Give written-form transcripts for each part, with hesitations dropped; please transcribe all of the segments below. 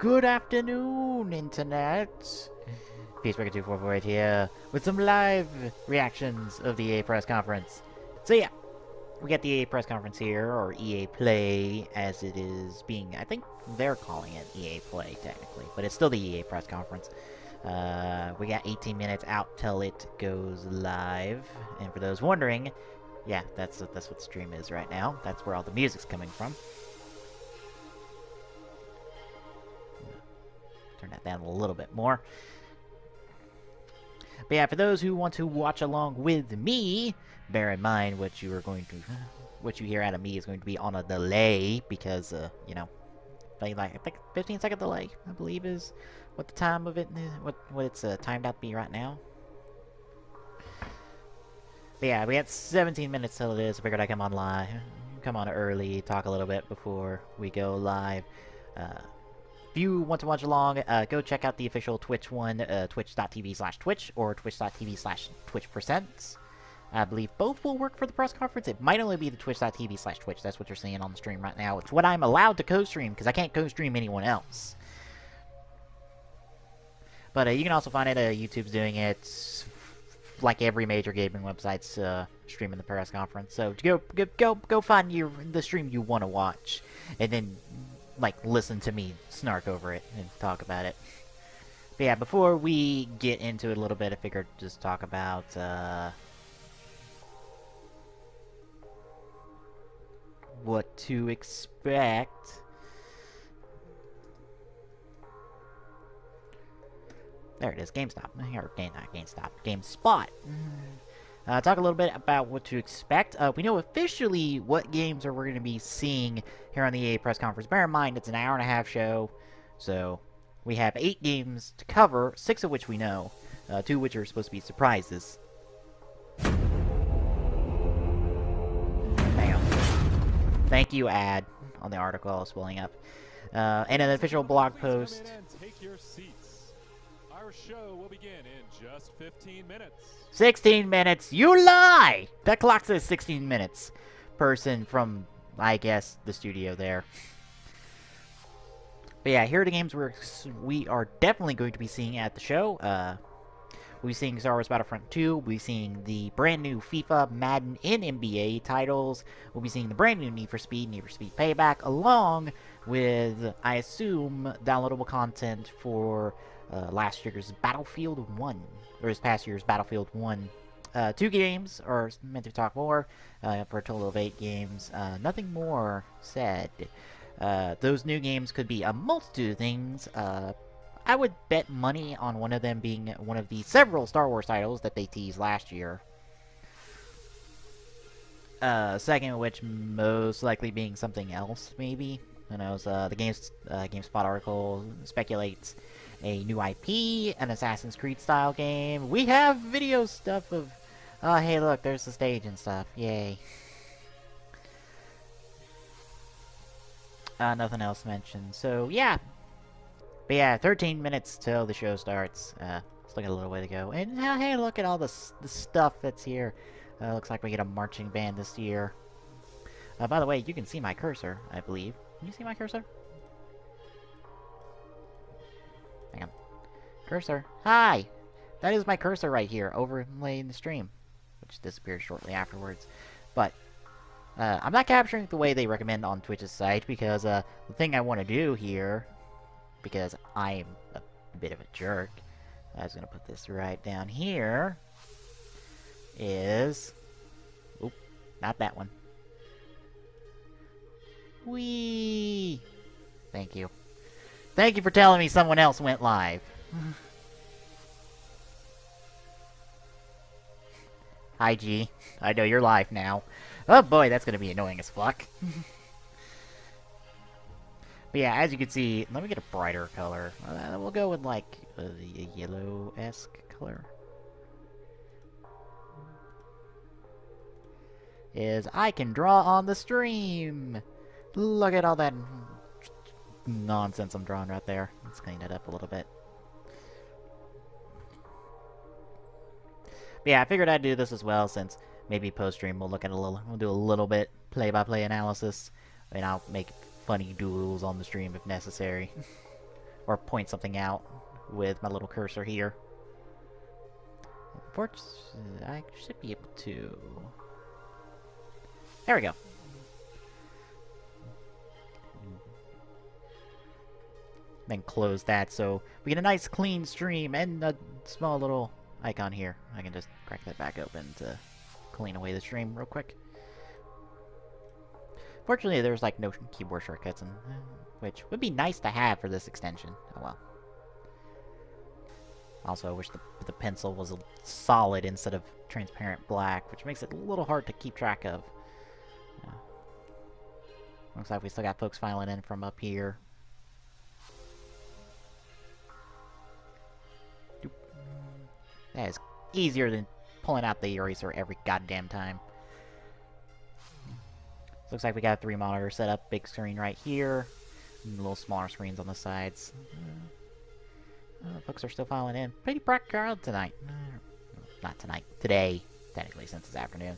Good afternoon, Internet. Peacebreaker2448 here with some live reactions of the EA press conference. So yeah, we got the EA press conference here, or EA Play, as it is being, I think they're calling it EA Play, technically, but it's still the EA press conference. We got 18 minutes out till it goes live, and for those wondering, yeah, that's what the stream is right now. That's where all the music's coming from. Turn that down a little bit more. But yeah, for those who want to watch along with me, bear in mind what you hear out of me is going to be on a delay because, you know, like I think 15-second delay, I believe, is what the time of it, what it's timed out to be right now. But yeah, we got 17 minutes till it is. I figured I'd come on early, talk a little bit before we go live. If you want to watch along, go check out the official Twitch one, twitch.tv/twitch or twitch.tv/twitch%. I believe both will work for the press conference. It might only be the twitch.tv/twitch. That's what you're seeing on the stream right now. It's what I'm allowed to co-stream, because I can't co-stream anyone else. But you can also find it, YouTube's doing it, like every major gaming website's streaming the press conference. So go find the stream you want to watch, and then like listen to me snark over it and talk about it. But yeah, before we get into it a little bit, I figured just talk about what to expect. There it is, GameStop. Or not GameStop, GameSpot. Talk a little bit about what to expect. We know officially what games we're going to be seeing here on the EA press conference. Bear in mind, it's an hour-and-a-half show, so we have 8 games to cover, 6 of which we know, 2 of which are supposed to be surprises. Hang on. Thank you, ad, on the article I was pulling up. And an official blog post. Take your seats. Our show will begin in just 15 minutes. 16 minutes? You lie! That clock says 16 minutes. Person from, I guess, the studio there. But yeah, here are the games we are definitely going to be seeing at the show. We'll be seeing Star Wars Battlefront 2. We'll be seeing the brand new FIFA, Madden, and NBA titles. We'll be seeing the brand new Need for Speed Payback, along with, I assume, downloadable content for last year's Battlefield 1, or this past year's Battlefield 1. 2 games are meant to talk more, for a total of 8 games. Nothing more said. Those new games could be a multitude of things. I would bet money on one of them being one of the several Star Wars titles that they teased last year. Second of which most likely being something else, maybe. Who knows? The GameSpot article speculates a new IP, an Assassin's Creed style game. We have video stuff of, oh hey look, there's the stage and stuff. Yay. Nothing else mentioned. So yeah. But yeah, 13 minutes till the show starts. Let's look at a little way to go. And hey, look at all the stuff that's here. Looks like we get a marching band this year. By the way, you can see my cursor, I believe. Can you see my cursor? Hang on. Cursor. Hi! That is my cursor right here, overlaying the stream. Which disappears shortly afterwards. But, I'm not capturing it the way they recommend on Twitch's site, because, the thing I want to do here, because I'm a bit of a jerk, I was going to put this right down here, is... Oop, not that one. Whee! Thank you. Thank you for telling me someone else went live. Hi, G. I know you're live now. Oh boy, that's gonna be annoying as fuck. But yeah, as you can see, let me get a brighter color. We'll go with like a yellow-esque color. Is I can draw on the stream. Look at all that nonsense I'm drawing right there. Let's clean it up a little bit. But yeah, I figured I'd do this as well, since maybe post-stream we'll do a little bit play-by-play analysis, and I'll make funny doodles on the stream if necessary. or point something out with my little cursor here. I should be able to... There we go. Then close that, so we get a nice clean stream and a small little icon here. I can just crack that back open to clean away the stream real quick. Fortunately, there's like no keyboard shortcuts, which would be nice to have for this extension. Oh well. Also, I wish the pencil was solid instead of transparent black, which makes it a little hard to keep track of. Looks like we still got folks filing in from up here. That is easier than pulling out the eraser every goddamn time. Looks like we got 3 monitors set up. Big screen right here. And little smaller screens on the sides. Folks are still filing in. Pretty packed crowd tonight. Not tonight. Today, technically, since it's afternoon.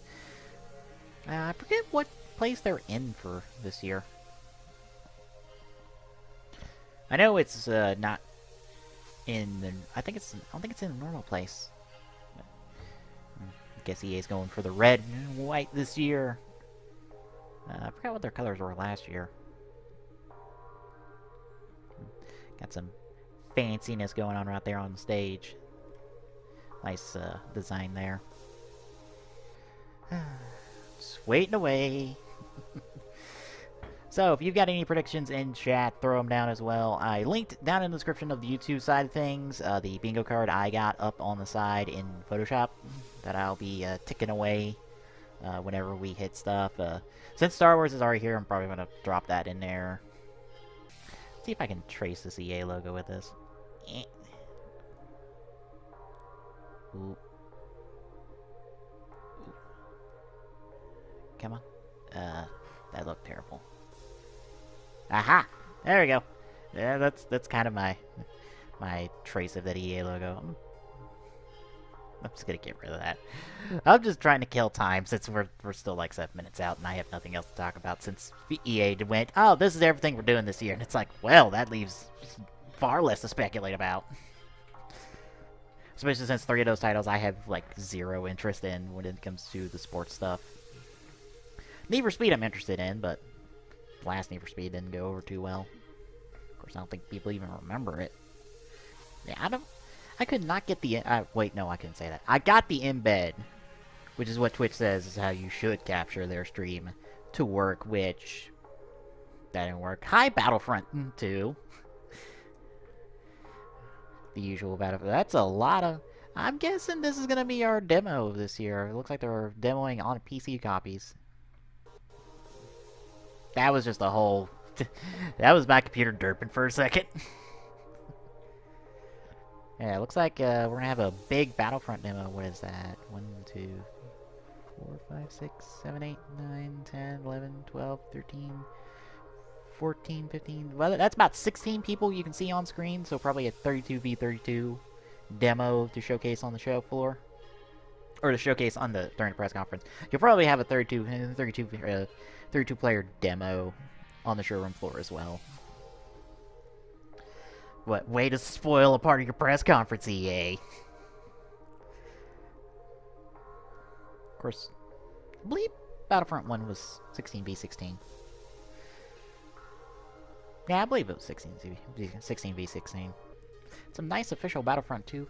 I forget what place they're in for this year. I know it's not in the... I don't think it's in a normal place. I guess EA's going for the red and white this year. I forgot what their colors were last year. Got some fanciness going on right there on the stage. Nice design there. Just waiting away. So, if you've got any predictions in chat, throw them down as well. I linked down in the description of the YouTube side of things, the bingo card I got up on the side in Photoshop that I'll be ticking away whenever we hit stuff. Since Star Wars is already here, I'm probably going to drop that in there. See if I can trace this EA logo with this. Ooh. Come on. That looked terrible. Aha! There we go. Yeah, that's kind of my trace of that EA logo. I'm just gonna get rid of that. I'm just trying to kill time since we're still like 7 minutes out and I have nothing else to talk about since EA went, oh, this is everything we're doing this year, and it's like, well, that leaves far less to speculate about. Especially since 3 of those titles I have like 0 interest in when it comes to the sports stuff. Need for Speed I'm interested in, but last Need for Speed didn't go over too well. Of course, I don't think people even remember it. Yeah, I could not get the... wait, no, I couldn't say that. I got the embed, which is what Twitch says is how you should capture their stream to work, which... that didn't work. Hi, Battlefront 2. The usual Battlefront. That's a lot of... I'm guessing this is going to be our demo this year. It looks like they're demoing on PC copies. That was just a whole... that was my computer derping for a second. Yeah, it looks like we're going to have a big Battlefront demo. What is that? 1, 2, 4, 5, 6, 7, 8, 9, 10, 11, 12, 13, 14, 15... Well, that's about 16 people you can see on screen, so probably a 32v32 demo to showcase on the show floor. Or to showcase on during the press conference. You'll probably have a 32 player demo on the showroom floor as well. What, way to spoil a part of your press conference, EA. Of course, I believe Battlefront 1 was 16v16. Yeah, I believe it was 16v16. Some nice official Battlefront 2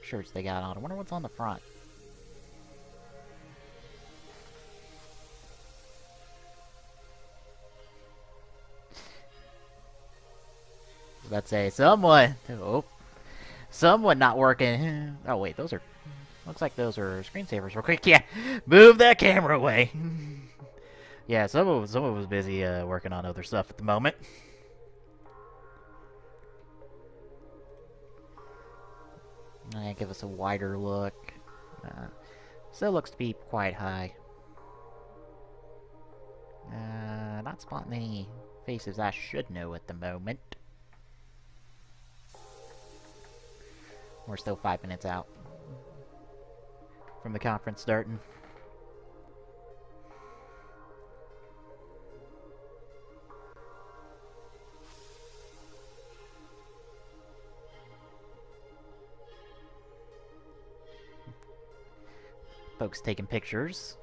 shirts they got on. I wonder what's on the front. Let's say someone not working. Oh wait, those are, looks like those are screensavers real quick. Yeah, move that camera away. Yeah, someone was busy working on other stuff at the moment. Give us a wider look. Still looks to be quite high. Not spotting any faces I should know at the moment. We're still 5 minutes out from the conference starting. Folks taking pictures.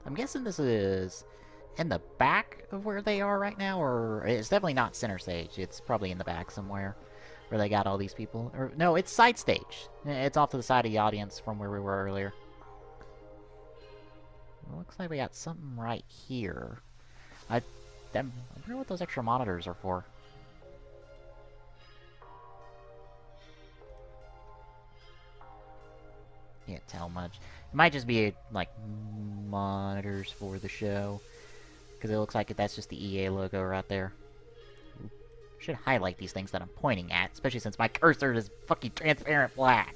I'm guessing this is in the back of where they are right now, or it's definitely not center stage. It's probably in the back somewhere where they got all these people. Or no, it's side stage. It's off to the side of the audience from where we were earlier. It looks like we got something right here. I wonder what those extra monitors are for. Can't tell much. It might just be, like, monitors for the show. Because it looks like that's just the EA logo right there. Should highlight these things that I'm pointing at, especially since my cursor is fucking transparent black.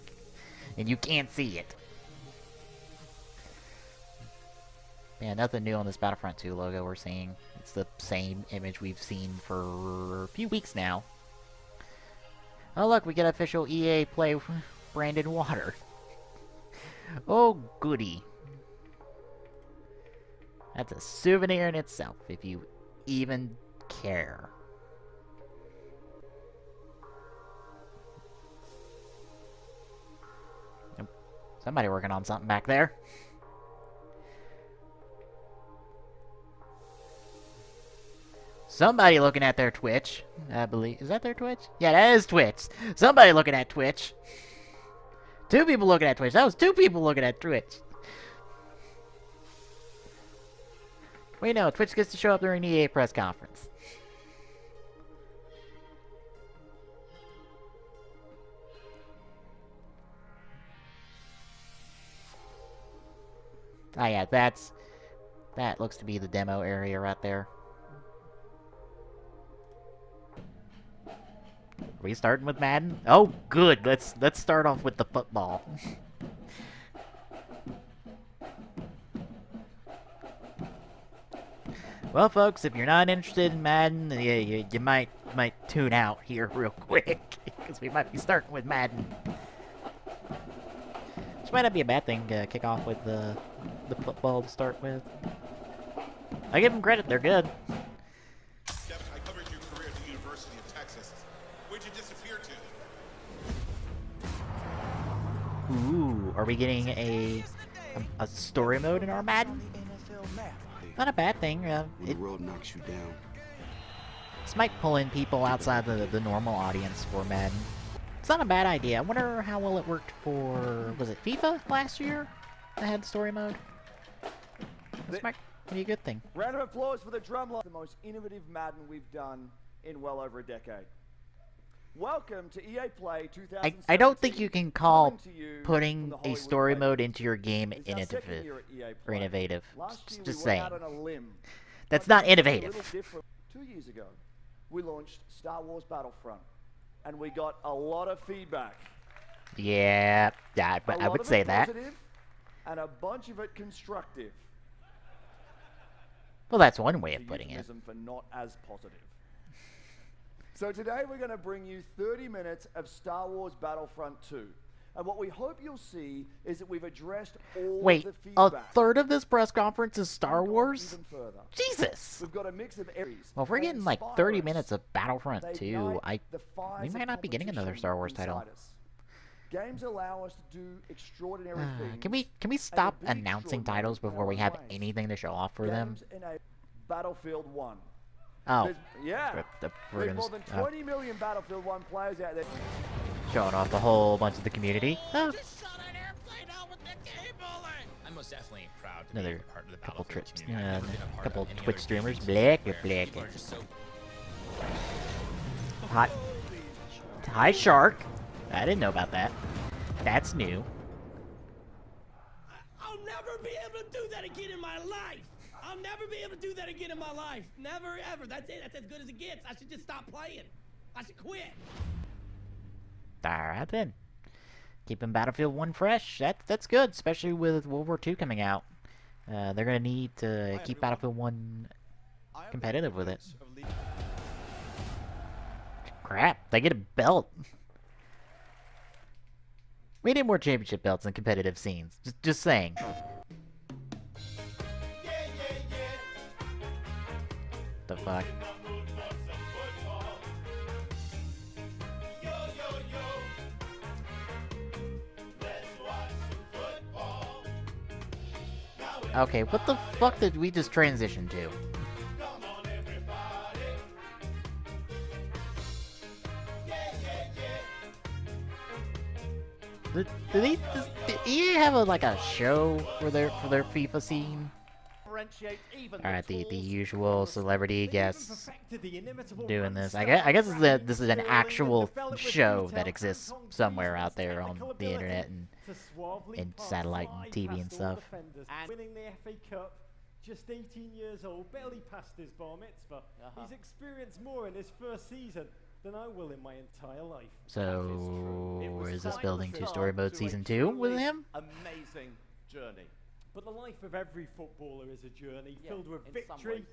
And you can't see it. Yeah, nothing new on this Battlefront 2 logo we're seeing. It's the same image we've seen for a few weeks now. Oh look, we get official EA Play branded water. Oh goody. That's a souvenir in itself, if you even care. Somebody working on something back there. Somebody looking at their Twitch, I believe. Is that their Twitch? Yeah, that is Twitch. Somebody looking at Twitch. 2 people looking at Twitch. That was 2 people looking at Twitch. Wait, no. Twitch gets to show up during the EA press conference. Ah, yeah, that looks to be the demo area right there. Are we starting with Madden? Oh, good. Let's start off with the football. Well, folks, if you're not interested in Madden, you might tune out here real quick because we might be starting with Madden. Which might not be a bad thing to kick off with the football to start with. I give them credit; they're good. I covered your career at the University of Texas. Where'd you disappear to? Ooh, are we getting a story mode in our Madden? Not a bad thing. When the world knocks you down. This might pull in people outside the normal audience for Madden. It's not a bad idea. I wonder how well it worked for, was it FIFA last year that had story mode? This might be a good thing. Round of applause for the drumline. The most innovative Madden we've done in well over a decade. Welcome to EA Play 2017. I don't think you can call Coming to you putting from the a Hollywood story Playground. mode into your game It's our second year at EA or Play. innovative. Last year Just we saying. went out on a limb. That's But not something a innovative. little different. 2 years ago, we launched Star Wars Battlefront, and we got a lot of feedback. Yeah, I A lot would of say it that. positive, and a bunch of it constructive. Well, that's one way It's of a putting it. euphemism for not as positive. So today we're going to bring you 30 minutes of Star Wars Battlefront 2. And what we hope you'll see is that we've addressed all Wait, of the a feedback. third of this press conference is Star and gone Wars? Even further. Jesus! We've got a mix of areas. Well, if we're that getting like inspire 30 us. minutes of Battlefront They 2, ignite the fires we of might not be getting another competition Star Wars title. inside us. Games allow us to do extraordinary things. Can we and stop to be announcing extraordinary titles in before our we own have ways. anything to show off for them? Games in a Battlefield 1. Oh, There's- yeah. we're There's gonna more than 20 million Battlefield 1 players out there. showing off a whole bunch of the community. Oh, I'm most definitely proud to another be a part of the couple Battlefield trips, community. I've never been a part couple of any Twitch other streamers. games Black, where black. people are just so Hi, Shark. I didn't know about that. That's new. I'll never be able to do that again in my life. I'll never be able to do that again in my life. Never, ever. That's it. That's as good as it gets. I should just stop playing. I should quit. Alright then. Keeping Battlefield 1 fresh. That's good, especially with World War II coming out. They're gonna need to keep Battlefield 1 competitive with it. Crap, they get a belt. We need more championship belts in competitive scenes. Just saying. the fuck? Okay, what the fuck did we just transition to? Did EA have like a show for their FIFA scene? Alright, the usual celebrity guests doing this. I guess this is an actual show that exists somewhere out there on the internet and satellite and TV and stuff. Winning the FA Cup, just 18 years old, barely passed his bar mitzvah. He's experienced more in his first season than I will in my entire life. So, is this building to story mode season 2 with him? Amazing journey. But the life of every footballer is a journey filled with victory,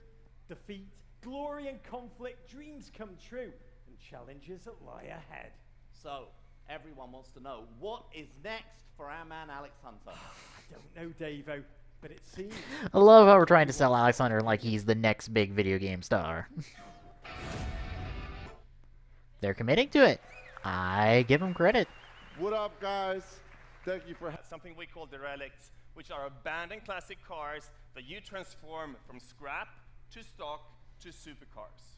defeat, glory and conflict, dreams come true, and challenges that lie ahead. So, everyone wants to know, what is next for our man Alex Hunter? I don't know, Davo, but it seems... I love how we're trying to sell Alex Hunter like he's the next big video game star. They're committing to it. I give them credit. What up, guys? Thank you for something we call the relics, which are abandoned classic cars that you transform from scrap to stock to supercars.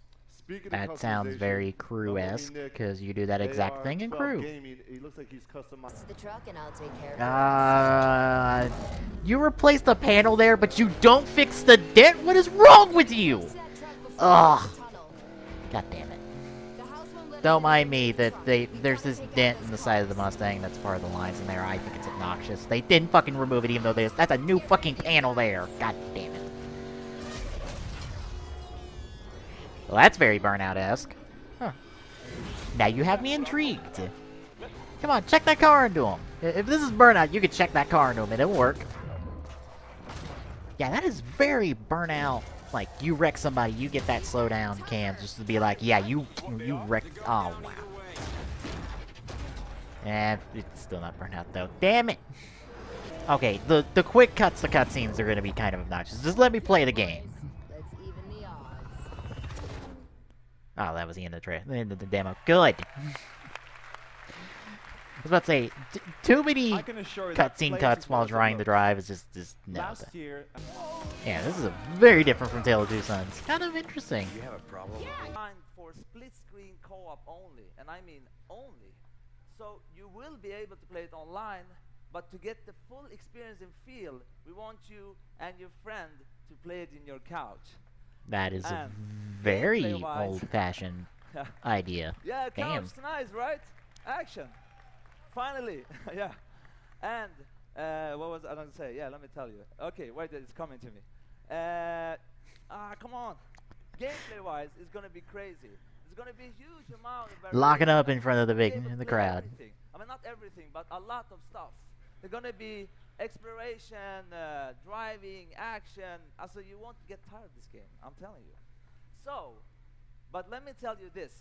That sounds very Crew-esque, because you do that exact thing in Crew. He looks like he's customized. The truck and I'll take care of it. You replaced the panel there, but you don't fix the dent? What is wrong with you? Ugh. God damn it. Don't mind me that there's this dent in the side of the Mustang that's part of the lines in there. I think it's obnoxious. They didn't fucking remove it even though that's a new fucking panel there. God damn it. Well, that's very Burnout-esque. Huh. Now you have me intrigued. Come on, check that car into him. If this is Burnout, you could check that car into him. It'll work. Yeah, that is very Burnout. Like, you wreck somebody, you get that slowdown cam just to be like, yeah, you wrecked. Oh, wow. And it's still not Burnout, though. Damn it! Okay, the quick cuts, the cutscenes are going to be kind of obnoxious. Just let me play the game. Let's even the odds. Oh, that was the end of the demo. Good! I was about to say, too many cutscene cuts while trying to drive is just no. Yeah, this is a very different from Tale of Two Sons. Kind of interesting. You have a problem? Yeah. For split screen co-op only, and I mean only. So you will be able to play it online, but to get the full experience and feel, we want you and your friend to play it in your couch. That is a very old-fashioned idea. Yeah, damn. Couch, nice, right? Action. Finally, yeah. And what was I going to say? Yeah, let me tell you. Okay, wait, it's coming to me. Come on. Gameplay-wise, it's going to be crazy. It's going to be a huge amount of locking up in front of the crowd. Everything. I mean, not everything, but a lot of stuff. There's going to be exploration, driving, action. So you won't get tired of this game. I'm telling you. So, but let me tell you this.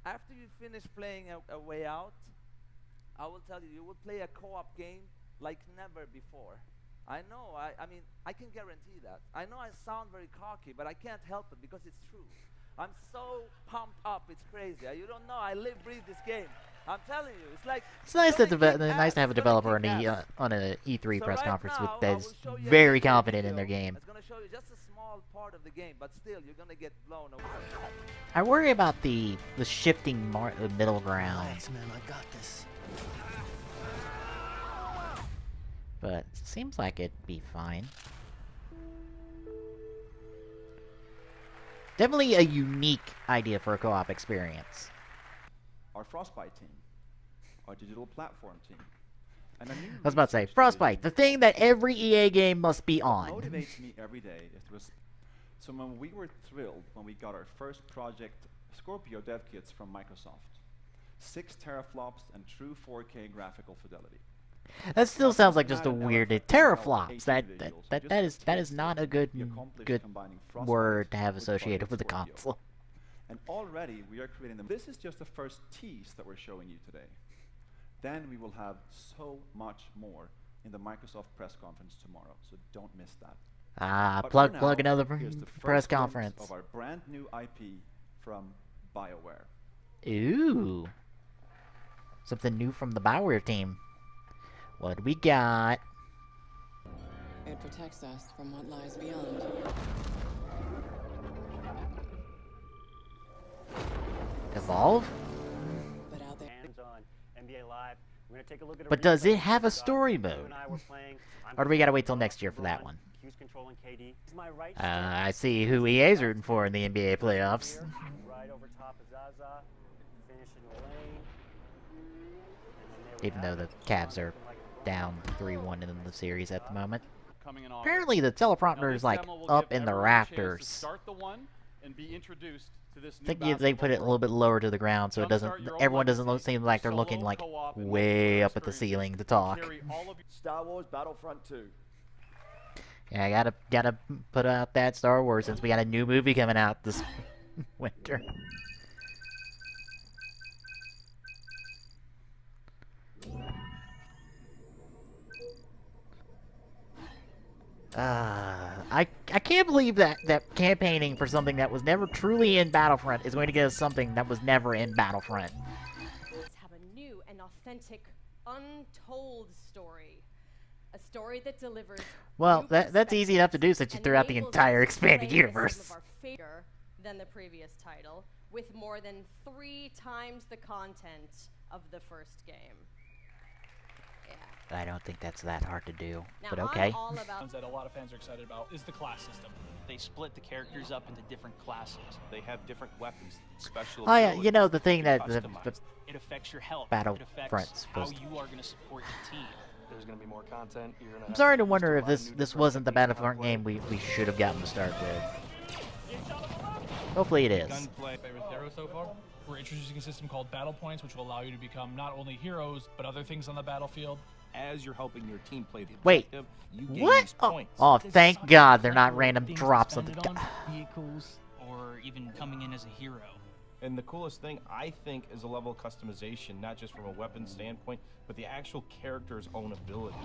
After you finish playing a Way Out, I will tell you, you will play a co-op game like never before. I know, I mean, I can guarantee that. I know I sound very cocky, but I can't help it because it's true. I'm so pumped up, it's crazy. You don't know, I live, breathe this game. I'm telling you, it's like... It's nice to have a developer on an E3 press conference that is very confident in their game. It's going to show you just a small part of the game, but still, you're going to get blown away. I worry about the shifting middle ground. Thanks, man, I got this. But it seems like it'd be fine. Definitely a unique idea for a co-op experience. Our Frostbite team, our digital platform team. And I was about to say, Frostbite, the thing that every EA game must be on. What motivates me every day is so when we were thrilled when we got our first project Scorpio dev kits from Microsoft. 6 teraflops and true 4K graphical fidelity. That still sounds like just a weird teraflops. That is not a good word to have associated with the console. And already we are creating them. This is just the first tease that we're showing you today. Then we will have so much more in the Microsoft press conference tomorrow, so don't miss that. But plug for plug now, another here's the press first glimpse conference. of our brand new IP from BioWare. Ooh. Something new from the BioWare team. What do we got? It protects us from what lies beyond. Evolve? But out there, on NBA Live. We're gonna take a look at But does it have a story mode? Or do we gotta wait till next year for that one? I see who EA's rooting for in the NBA playoffs. Right over top of Zaza, finishing the lane. Even though the Cavs are down 3-1 in the series at the moment. Coming in August. Apparently the Now, teleprompter this is like demo will up give in the everyone a chance to rafters. Start the one and be introduced to this I new think they put it a little bit lower to the ground so it doesn't. Everyone doesn't seem like they're looking like way up at the ceiling to talk. Star Wars Battlefront 2. Yeah, I gotta put out that Star Wars since we got a new movie coming out this winter. I can't believe that campaigning for something that was never truly in Battlefront is going to get us something that was never in Battlefront. Have a new and authentic, untold story. A story that delivers. Well, that's easy enough to do since you threw out the entire expanded universe. Than the previous title, with more than 3 times the content of the first game. I don't think that's that hard to do, Now, but okay. I'm all about that a lot of fans are excited about is the class system. They split the characters up into different classes. They have different weapons, special. Oh yeah, you know the thing that the it affects your health. Battlefront's supposed how you are going to support your team. There's going to be more content. You're gonna I'm starting to wonder if this wasn't the Battlefront game we should have gotten to start with. Hopefully it is. Gunplay favorite hero so far. We're introducing a system called Battle Points, which will allow you to become not only heroes but other things on the battlefield. As you're helping your team play the Wait, you gain what? these points. Oh, thank God they're not random drops of the vehicles or even coming in as a hero. And the coolest thing, I think, is a level of customization, not just from a weapon standpoint, but the actual character's own abilities.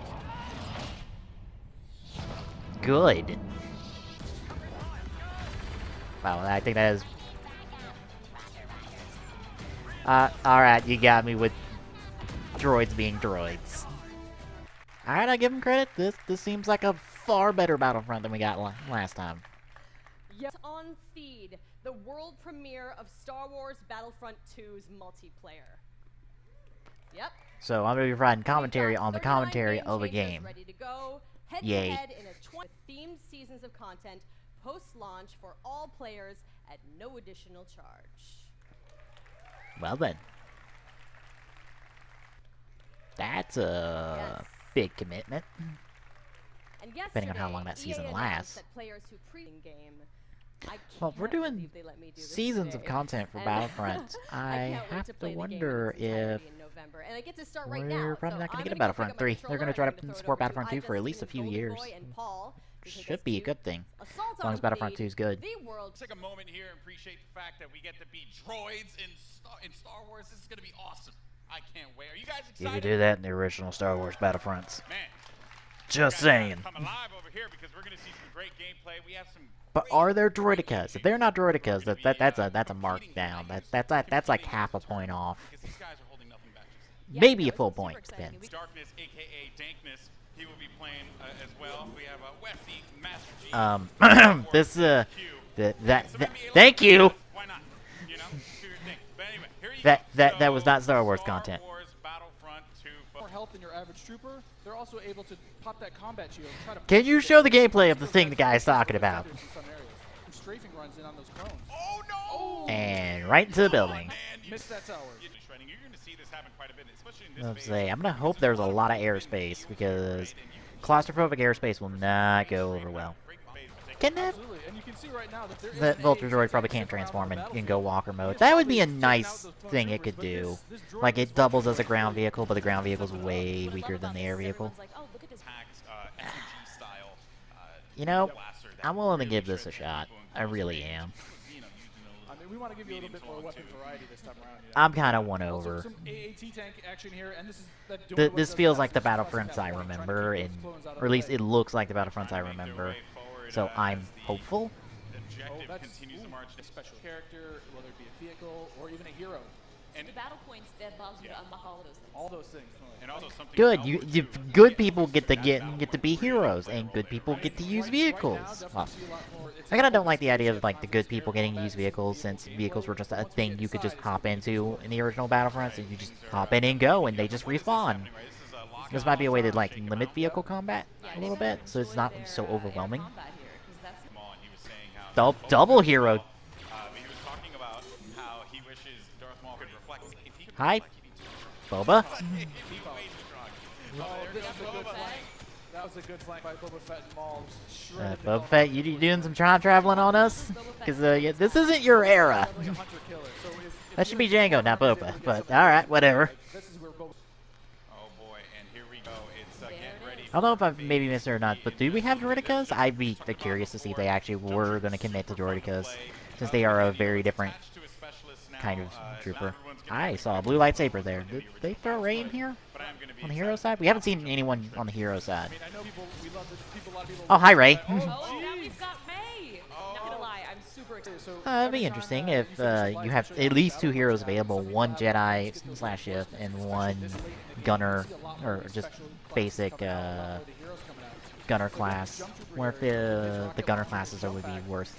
Good. Wow, I think that is... alright, you got me with droids being droids. Alright, I give them credit. This seems like a far better Battlefront than we got last time. Yes, on feed, the world premiere of Star Wars Battlefront 2's multiplayer. Yep. So I'm going to be providing commentary on the commentary of a game. Ready to go. Yay. Head-to-head in a 20 themed seasons of content post-launch for all players at no additional charge. Well then. That's a big commitment. And depending on how long that season lasts. That players who pre-game, well, if we're doing seasons of content for Battlefront, I have to wonder if we're probably not going to get a Battlefront 3. They're going to try to support Battlefront 2 for at least a few years. Should be a good thing, as long as Battlefront 2 is good. Take a moment here and appreciate the fact that we get to be droids in Star Wars. This is going to be awesome. I can't wait. Are you guys excited? You could do that in the original Star Wars Battlefronts. Man, just saying. Come alive over here because we're going to see some great gameplay. We have some. But are there droidicas? If they're not droidicas, that's a markdown. That's like half a point off. These guys are holding nothing back. Maybe a full point. Depends. Darkness, aka Dankness, he will be playing as well. We have Westy, Master G. Thank you. Why not? You know, do your thing. But anyway, here you go. That was not Star Wars content. More health than your average trooper. They're also able to pop that combat shield. Can you show the gameplay of the thing the guy's talking about? Strafing runs in on those cones. Oh no! And right into the building. Missed that tower. You're going to see this happen quite a bit, especially in this I'm gonna hope there's a lot of airspace because claustrophobic airspace will not go over well. Can that? The Vulture Droid probably can't transform in Go Walker mode. That would be a nice thing it could do. Like it doubles as a ground vehicle, but the ground vehicle's way weaker than the air vehicle. You know, I'm willing to give this a shot. I really am. I mean, we want to give you a little bit more weapon variety this time around. I'm kind of won over. Some AAT tank action here, and this feels like the Battlefronts I remember, or at least it looks like the Battlefronts I remember. So I'm hopeful. Objective continues to march. A special character, whether it be a vehicle or even a hero. And the battle points that allows you to unlock all of those things. All those things. And also something Good, you good people get to be heroes, and good people get to use vehicles. Well, I kind of don't like the idea of like the good people getting to use vehicles, since vehicles were just a thing you could just hop into in the original Battlefront. So you just hop in and go, and they just respawn. This might be a way to like limit vehicle combat a little bit, so it's not so overwhelming. Double hero. He was talking about how he wishes Darth Maul could reflect. Hi, Boba. That was a good flank by Boba Fett and Maul. Boba Fett, you doing some time traveling on us? Because yeah, this isn't your era. That should be Django, not Boba. But all right, whatever. I don't know if I've maybe missed it or not, but do we have Droidekas? I'd be curious to see if they actually were going to commit to Droidekas, since they are a very different kind of trooper. I saw a blue lightsaber there. Did they throw Rey in here? On the hero side? We haven't seen anyone on the hero side. Oh, hi, Rey. Oh, now we've got May. Not gonna lie, I'm super excited. It'd be interesting if you have at least 2 heroes available, one Jedi / Sith and one Gunner, or just basic Gunner class. Where if the Gunner classes would be worth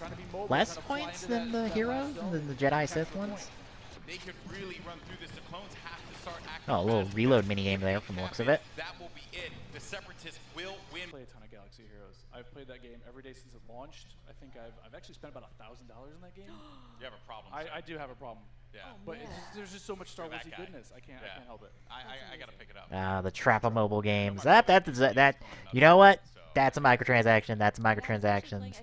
less points than the heroes, than the Jedi Sith ones. They could really run through this. Clones have to start acting. Oh, a little reload minigame there from the looks of it. That will be it. The Separatists will win. Play a ton of Galaxy Heroes. I've played that game every day since it launched. I think I've actually spent about $1,000 in that game. You have a problem. I do have a problem. Yeah. But there's just so much Star Warsy goodness. I can't help it. I gotta pick it up. The Trappa Mobile games. That. You know what? That's a microtransaction. That's a microtransaction.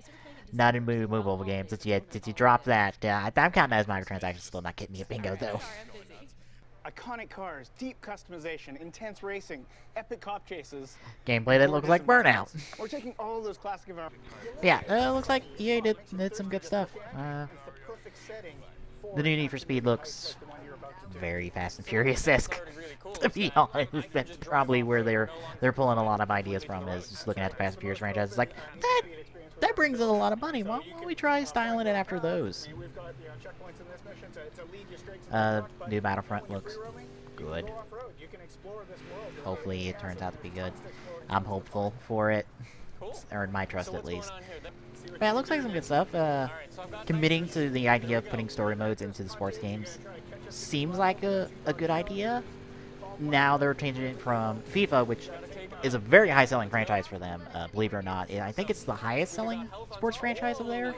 Not in mobile games. Did you drop that? I'm counting that as microtransactions. Still not getting me a bingo though. Iconic cars, deep customization, intense racing, epic cop chases. Gameplay that looks like Burnout. We're taking all of those classic environments. Yeah, it looks like EA did some good stuff. The new Need for Speed looks very Fast and Furious-esque. To be honest, that's probably where they're pulling a lot of ideas from. Is just looking at the Fast and Furious franchise. It's like that brings in a lot of money. Why don't we try styling it after those? New Battlefront looks good. Hopefully it turns out to be good. I'm hopeful for it. It's earned my trust at least. But yeah, it looks like some good stuff. Committing to the idea of putting story modes into the sports games seems like a good idea. Now they're changing it from FIFA, which is a very high-selling franchise for them, believe it or not. I think it's the highest-selling sports franchise over there.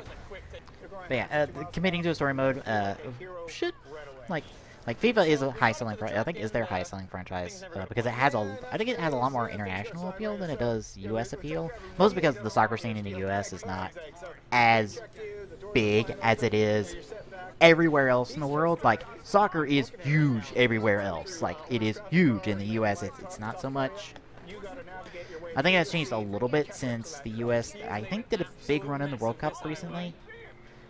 But yeah, committing to a story mode should, like FIFA is a high-selling franchise. I think is their highest-selling franchise because it has I think it has a lot more international appeal than it does U.S. appeal. Mostly because the soccer scene in the U.S. is not as big as it is everywhere else in the world. Like, soccer is huge everywhere else. Like, it is huge in the U.S. It's not so much. I think that's changed a little bit since the U.S., I think, did a big run in the World Cup recently,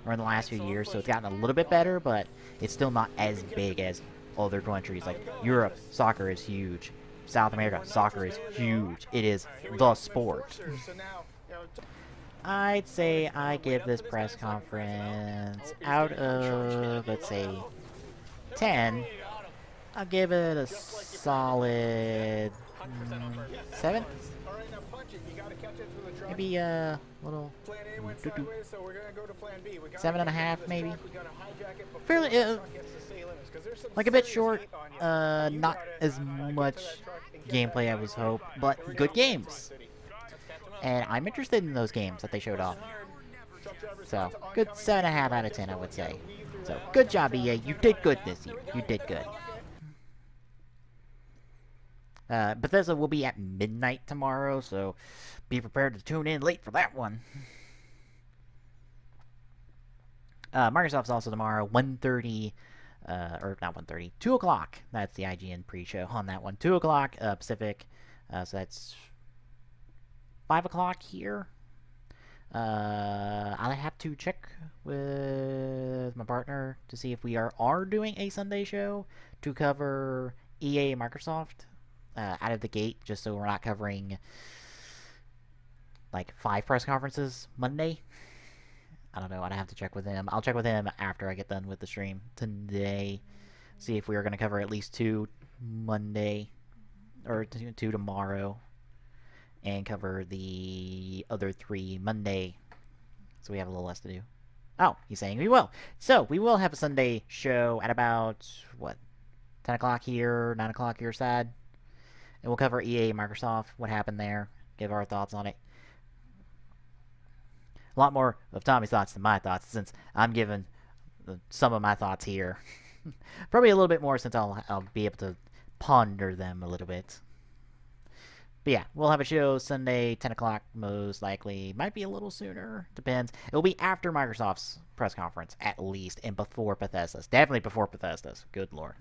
or in the last few years, so it's gotten a little bit better, but it's still not as big as other countries. Like, Europe, soccer is huge. South America, soccer is huge. It is the sport. I'd say I give this press conference, out of, let's say, 10, I'll give it a solid 7? Maybe a little 7.5, maybe. Fairly, like a bit short. Not as much gameplay I was hoping, but good games. And I'm interested in those games that they showed off. So, good 7.5 out of 10, I would say. So, good job, EA. You did good this year. You did good. Bethesda will be at midnight tomorrow, so be prepared to tune in late for that one. Microsoft's also tomorrow, 1:30, or not 1:30, 2 o'clock. That's the IGN pre-show on that one. 2 o'clock Pacific, so that's 5 o'clock here. I'll have to check with my partner to see if we are doing a Sunday show to cover EA and Microsoft out of the gate, just so we're not covering like 5 press conferences Monday. I don't know. I'd have to check with him. I'll check with him after I get done with the stream today. See if we are going to cover at least 2 Monday or 2 tomorrow, and cover the other 3 Monday. So we have a little less to do. Oh, he's saying we will. So we will have a Sunday show at about, what, 10 o'clock here, 9 o'clock your side. And we'll cover EA, Microsoft, what happened there, give our thoughts on it. A lot more of Tommy's thoughts than my thoughts, since I'm giving some of my thoughts here. Probably a little bit more, since I'll be able to ponder them a little bit. But yeah, we'll have a show Sunday, 10 o'clock most likely. Might be a little sooner. Depends. It'll be after Microsoft's press conference, at least, and before Bethesda's. Definitely before Bethesda's. Good lord.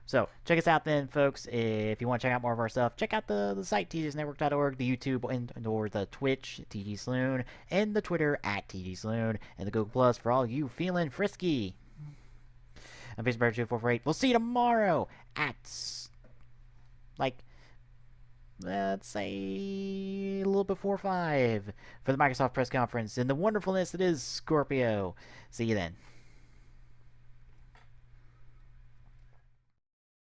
So, check us out then, folks. If you want to check out more of our stuff, check out the site, tgsnetwork.org, the YouTube or the Twitch, TG Saloon, and the Twitter, @TG Saloon, and the Google Plus for all you feeling frisky. I'm Bear2448. We'll see you tomorrow at, like, let's say a little before 5 for the Microsoft press conference and the wonderfulness that is Scorpio. See you then.